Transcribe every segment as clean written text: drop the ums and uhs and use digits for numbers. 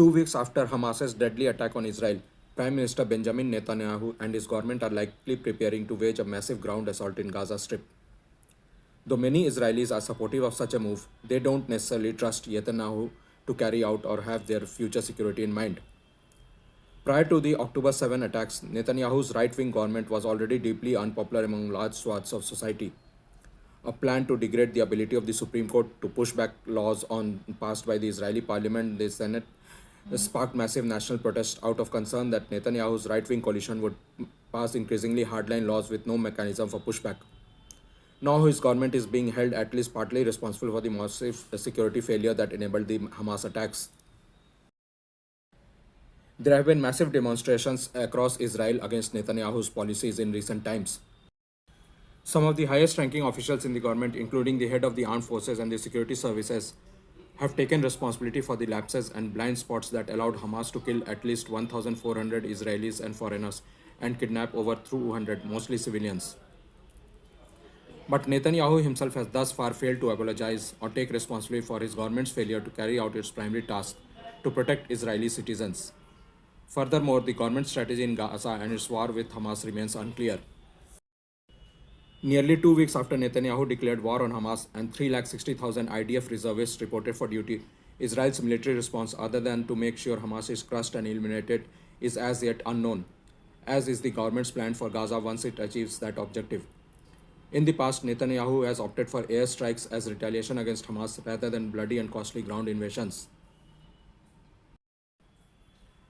2 weeks after Hamas's deadly attack on Israel, Prime Minister Benjamin Netanyahu and his government are likely preparing to wage a massive ground assault in Gaza Strip. Though many Israelis are supportive of such a move, they don't necessarily trust Netanyahu to carry out or have their future security in mind. Prior to the October 7 attacks, Netanyahu's right-wing government was already deeply unpopular among large swaths of society. A plan to degrade the ability of the Supreme Court to push back laws passed by the Israeli parliament and the Senate sparked massive national protest out of concern that Netanyahu's right-wing coalition would pass increasingly hardline laws with no mechanism for pushback. Now his government is being held at least partly responsible for the massive security failure that enabled the Hamas attacks. There have been massive demonstrations across Israel against Netanyahu's policies in recent times. Some of the highest ranking officials in the government, including the head of the armed forces and the security services, have taken responsibility for the lapses and blind spots that allowed Hamas to kill at least 1,400 Israelis and foreigners and kidnap over 200, mostly civilians. But Netanyahu himself has thus far failed to apologize or take responsibility for his government's failure to carry out its primary task to protect Israeli citizens. Furthermore, the government's strategy in Gaza and its war with Hamas remains unclear. Nearly 2 weeks after Netanyahu declared war on Hamas and 360,000 IDF reservists reported for duty, Israel's military response, other than to make sure Hamas is crushed and eliminated, is as yet unknown, as is the government's plan for Gaza once it achieves that objective. In the past, Netanyahu has opted for airstrikes as retaliation against Hamas rather than bloody and costly ground invasions.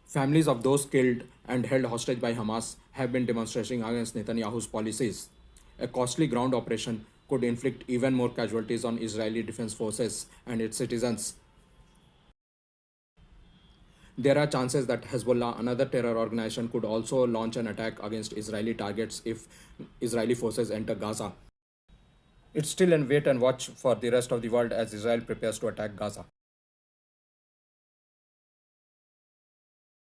Families of those killed and held hostage by Hamas have been demonstrating against Netanyahu's policies. A costly ground operation could inflict even more casualties on Israeli defense forces and its citizens. There are chances that Hezbollah, another terror organization, could also launch an attack against Israeli targets if Israeli forces enter Gaza. It's still in wait and watch for the rest of the world as Israel prepares to attack Gaza.